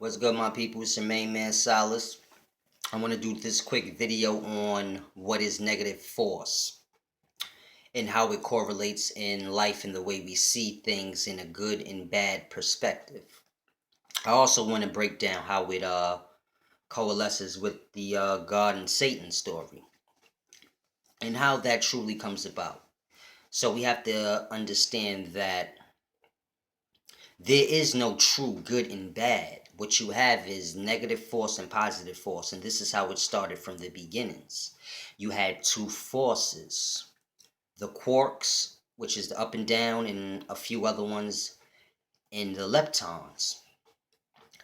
What's good, my people? It's your main man, Solace. I want to do this quick video on what is negative force and how it correlates in life and the way we see things in a good and bad perspective. I also want to break down how it coalesces with the God and Satan story and how that truly comes about. So we have to understand that there is no true good and bad. What you have is negative force and positive force, and this is how it started from the beginnings. You had two forces, the quarks, which is the up and down, and a few other ones, and the leptons.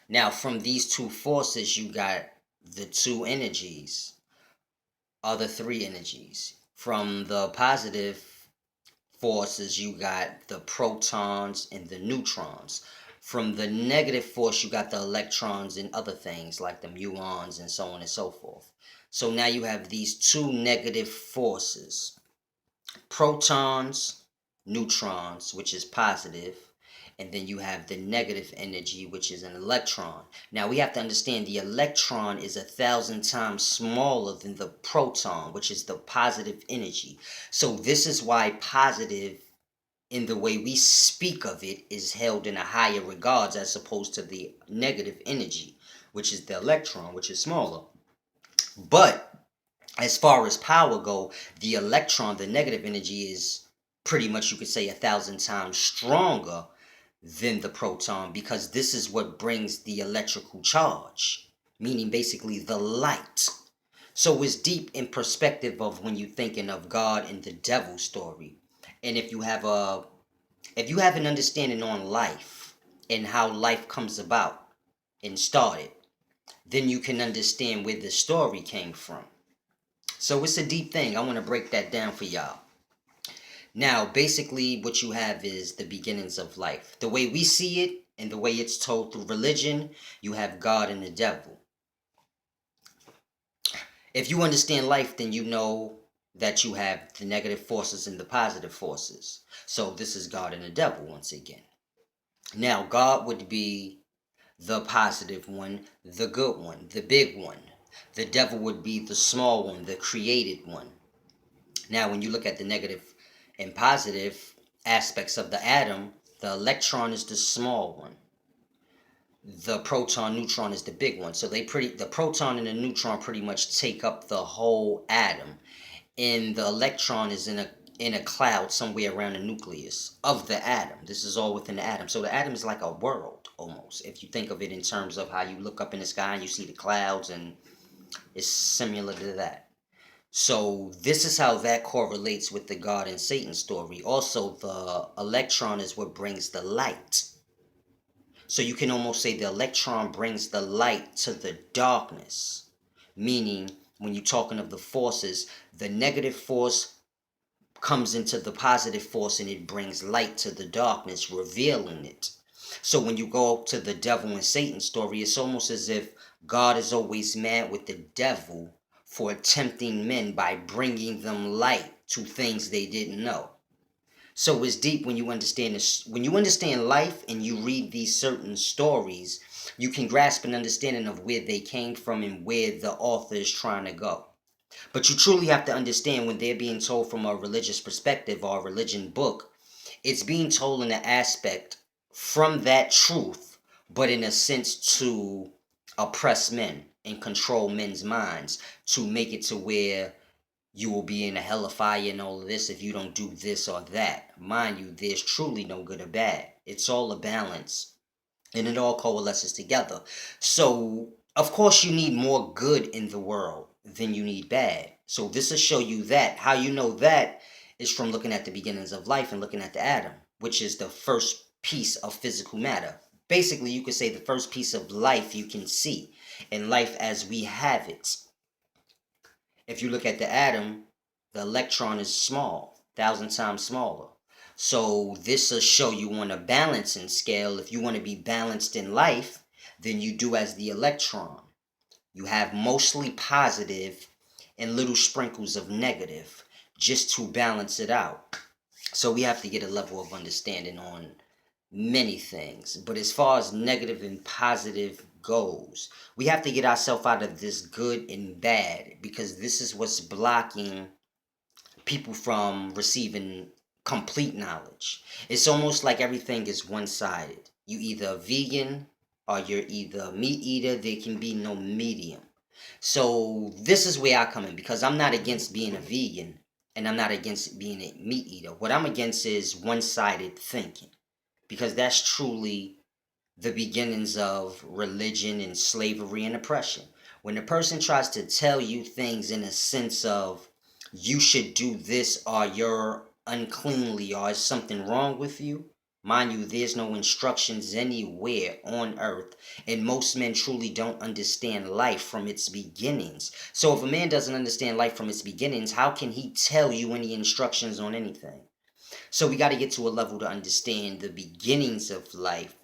Now, from these two forces, you got the two energies, other three energies. From the positive forces, you got the protons and the neutrons. From the negative force, you got the electrons and other things like the muons and so on and so forth. So now you have these two negative forces, protons, neutrons, which is positive, and then you have the negative energy, which is an electron. Now we have to understand the electron is 1,000 times smaller than the proton, which is the positive energy. So this is why positive, in the way we speak of it, is held in a higher regards as opposed to the negative energy, which is the electron, which is smaller. But as far as power go, the electron, the negative energy, is pretty much, you could say, 1,000 times stronger than the proton, because this is what brings the electrical charge, meaning basically the light. So it's deep in perspective of when you're thinking of God and the devil story. And if you have an understanding on life and how life comes about and started, then you can understand where the story came from. So it's a deep thing. I want to break that down for y'all. Now, basically, what you have is the beginnings of life. The way we see it and the way it's told through religion, you have God and the devil. If you understand life, then you know that you have the negative forces and the positive forces. So this is God and the devil once again. Now, God would be the positive one, the good one, the big one. The devil would be the small one, the created one. Now, when you look at the negative and positive aspects of the atom, the electron is the small one. The proton, neutron is the big one. So the proton and the neutron pretty much take up the whole atom, and the electron is in a cloud somewhere around the nucleus of the atom. This is all within the atom. So the atom is like a world almost, if you think of it in terms of how you look up in the sky and you see the clouds, and it's similar to that. So this is how that correlates with the God and Satan story. Also, the electron is what brings the light. So you can almost say the electron brings the light to the darkness. Meaning, when you're talking of the forces, the negative force comes into the positive force and it brings light to the darkness, revealing it. So when you go to the devil and Satan story, it's almost as if God is always mad with the devil for tempting men by bringing them light to things they didn't know. So it's deep when you understand this. When you understand life and you read these certain stories, you can grasp an understanding of where they came from and where the author is trying to go. But you truly have to understand when they're being told from a religious perspective or a religion book, it's being told in an aspect from that truth, but in a sense to oppress men and control men's minds, to make it to where you will be in a hell of fire and all of this if you don't do this or that. Mind you, there's truly no good or bad. It's all a balance, and it all coalesces together. So, of course, you need more good in the world than you need bad. So this will show you that. How you know that is from looking at the beginnings of life and looking at the atom, which is the first piece of physical matter. Basically, you could say the first piece of life you can see, in life as we have it. If you look at the atom, the electron is small, 1,000 times smaller. So this will show you on a balancing scale. If you want to be balanced in life, then you do as the electron. You have mostly positive and little sprinkles of negative, just to balance it out. So we have to get a level of understanding on many things. But as far as negative and positive goes, we have to get ourselves out of this good and bad, because this is what's blocking people from receiving complete knowledge. It's almost like everything is one-sided. You either a vegan or you're either a meat eater. There can be no medium. So this is where I come in, because I'm not against being a vegan and I'm not against being a meat eater. What I'm against is one-sided thinking, because that's truly the beginnings of religion and slavery and oppression. When a person tries to tell you things in a sense of you should do this or you're uncleanly or is something wrong with you, mind you, there's no instructions anywhere on earth, and most men truly don't understand life from its beginnings. So if a man doesn't understand life from its beginnings, how can he tell you any instructions on anything? So we got to get to a level to understand the beginnings of life,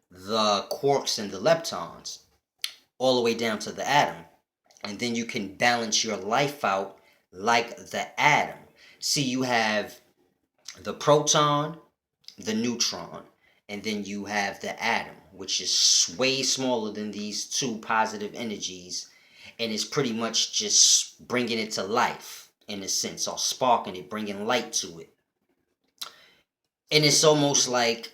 the quarks and the leptons, all the way down to the atom. And then you can balance your life out like the atom. See, you have the proton, the neutron, and then you have the atom, which is way smaller than these two positive energies, and is pretty much just bringing it to life in a sense, or sparking it, bringing light to it. And it's almost like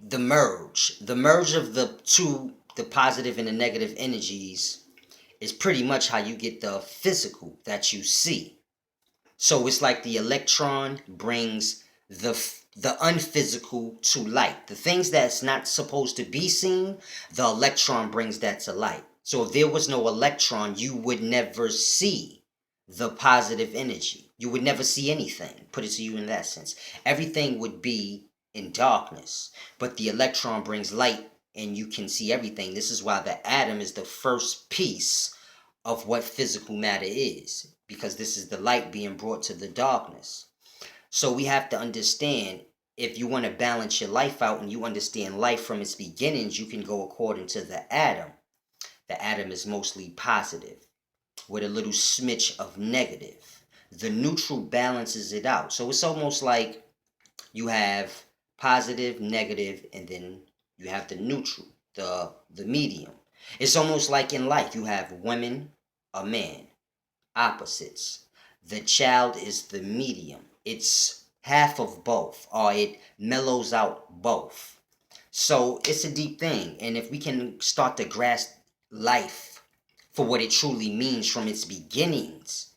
the merge of the two, the positive and the negative energies, is pretty much how you get the physical that you see. So it's like the electron brings the unphysical to light. The things that's not supposed to be seen, the electron brings that to light. So if there was no electron, you would never see the positive energy. You would never see anything. Put it to you in that sense. Everything would be in darkness. But the electron brings light and you can see everything. This is why the atom is the first piece of what physical matter is, because this is the light being brought to the darkness. So we have to understand, if you want to balance your life out and you understand life from its beginnings, you can go according to the atom. The atom is mostly positive with a little smidge of negative. The neutral balances it out. So it's almost like you have positive, negative, and then you have the neutral, the medium. It's almost like in life, you have women, a man, opposites. The child is the medium. It's half of both, or it mellows out both. So it's a deep thing. And if we can start to grasp life for what it truly means from its beginnings,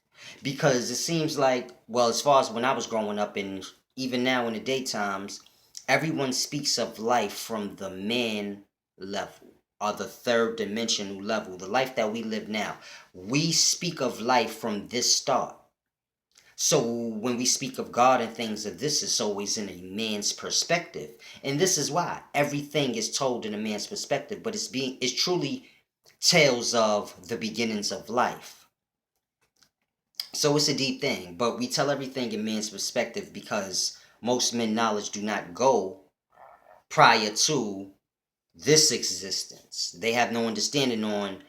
because it seems like, well, as far as when I was growing up, and even now in the daytimes, everyone speaks of life from the man level, or the third dimensional level, the life that we live now. We speak of life from this start. So when we speak of God and things of this, it's always in a man's perspective. And this is why everything is told in a man's perspective, but it's truly tales of the beginnings of life. So it's a deep thing, but we tell everything in man's perspective because most men knowledge do not go prior to this existence. They have no understanding on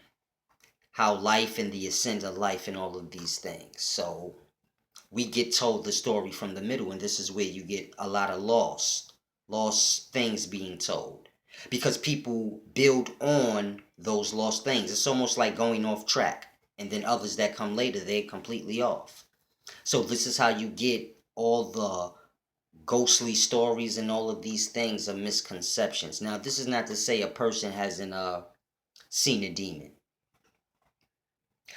how life and the ascent of life and all of these things. So we get told the story from the middle, and this is where you get a lot of lost things being told, because people build on those lost things. It's almost like going off track, and then others that come later, they're completely off. So this is how you get all the ghostly stories and all of these things are misconceptions. Now, this is not to say a person hasn't seen a demon.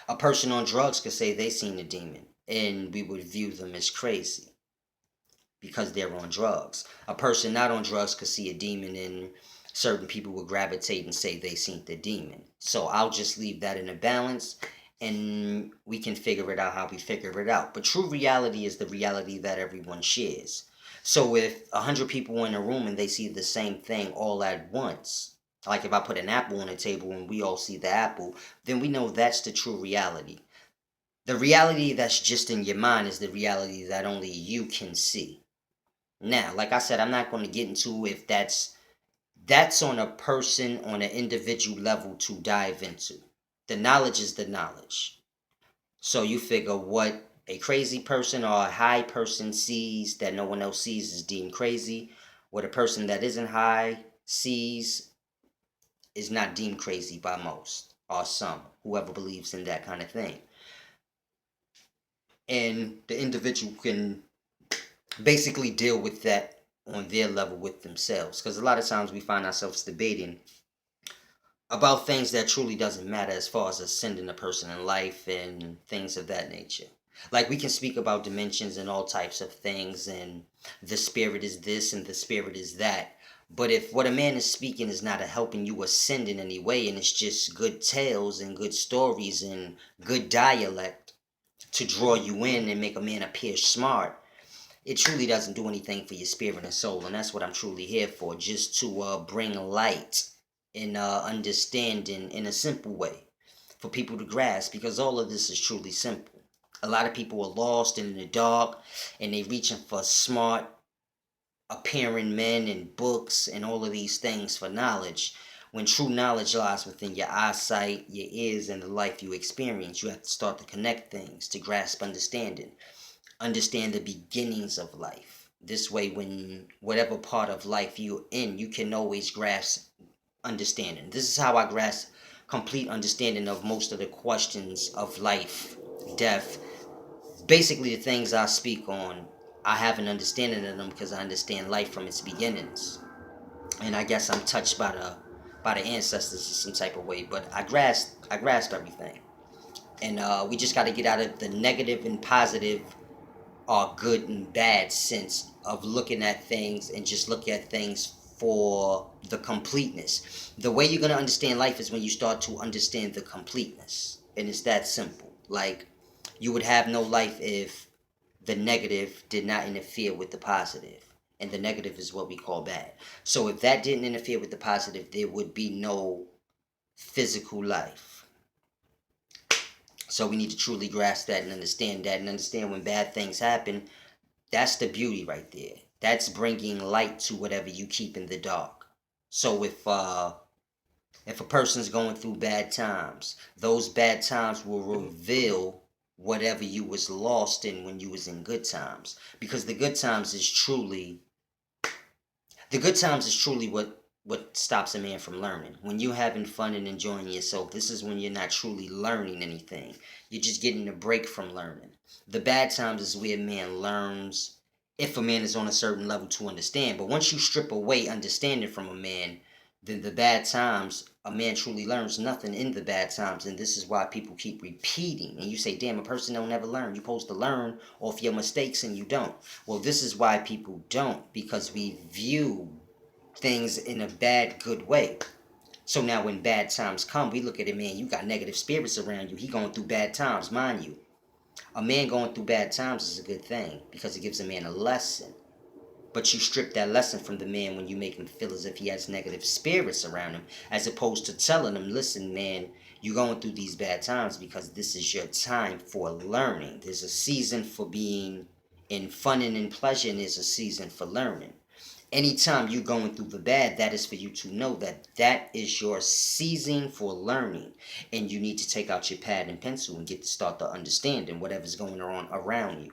A person on drugs could say they seen a demon, and we would view them as crazy because they're on drugs. A person not on drugs could see a demon, and certain people would gravitate and say they seen the demon. So I'll just leave that in a balance, and we can figure it out how we figure it out. But true reality is the reality that everyone shares. So if 100 people in a room and they see the same thing all at once, like if I put an apple on a table and we all see the apple, then we know that's the true reality. The reality that's just in your mind is the reality that only you can see. Now, like I said, I'm not going to get into if that's on a person, on an individual level to dive into. The knowledge is the knowledge. So you figure what a crazy person or a high person sees that no one else sees is deemed crazy. What a person that isn't high sees is not deemed crazy by most or some, whoever believes in that kind of thing. And the individual can basically deal with that on their level with themselves. Because a lot of times we find ourselves debating about things that truly doesn't matter as far as ascending a person in life and things of that nature. Like we can speak about dimensions and all types of things, and the spirit is this and the spirit is that. But if what a man is speaking is not helping you ascend in any way, and it's just good tales and good stories and good dialect to draw you in and make a man appear smart, it truly doesn't do anything for your spirit and soul. And that's what I'm truly here for, just to bring light and understanding in a simple way for people to grasp, because all of this is truly simple. A lot of people are lost and in the dark, and they reaching for smart appearing men and books and all of these things for knowledge, when true knowledge lies within your eyesight, your ears, and the life you experience. You have to start to connect things to grasp understanding. Understand the beginnings of life. This way, when whatever part of life you're in, you can always grasp understanding. This is how I grasp complete understanding of most of the questions of life, death. Basically, the things I speak on, I have an understanding of them because I understand life from its beginnings. And I guess I'm touched by the ancestors in some type of way. But I grasp everything. And we just got to get out of the negative and positive or good and bad sense of looking at things, and just look at things for the completeness. The way you're going to understand life is when you start to understand the completeness. And it's that simple. Like, you would have no life if the negative did not interfere with the positive. And the negative is what we call bad. So if that didn't interfere with the positive, there would be no physical life. So we need to truly grasp that and understand when bad things happen. That's the beauty right there. That's bringing light to whatever you keep in the dark. So if a person's going through bad times, those bad times will reveal whatever you was lost in when you was in good times. Because the good times is truly what stops a man from learning. When you're having fun and enjoying yourself, this is when you're not truly learning anything. You're just getting a break from learning. The bad times is where a man learns, if a man is on a certain level to understand. But once you strip away understanding from a man, then the bad times, a man truly learns nothing in the bad times. And this is why people keep repeating. And you say, damn, a person don't never learn. You're supposed to learn off your mistakes, and you don't. Well, this is why people don't, because we view things in a bad, good way. So now when bad times come, we look at it, man, you got negative spirits around you. He going through bad times, mind you. A man going through bad times is a good thing, because it gives a man a lesson. But you strip that lesson from the man when you make him feel as if he has negative spirits around him, as opposed to telling him, listen, man, you're going through these bad times because this is your time for learning. There's a season for being in fun and in pleasure, and there's a season for learning. Anytime you're going through the bad, that is for you to know that that is your season for learning. And you need to take out your pad and pencil and get to start to understanding whatever's going on around you.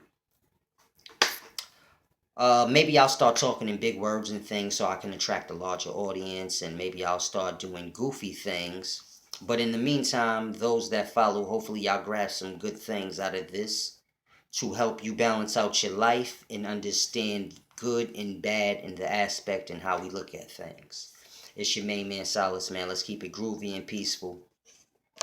Maybe I'll start talking in big words and things so I can attract a larger audience, and maybe I'll start doing goofy things. But in the meantime, those that follow, hopefully y'all grasp some good things out of this to help you balance out your life and understand good and bad in the aspect and how we look at things. It's your main man, Solace, man. Let's keep it groovy and peaceful.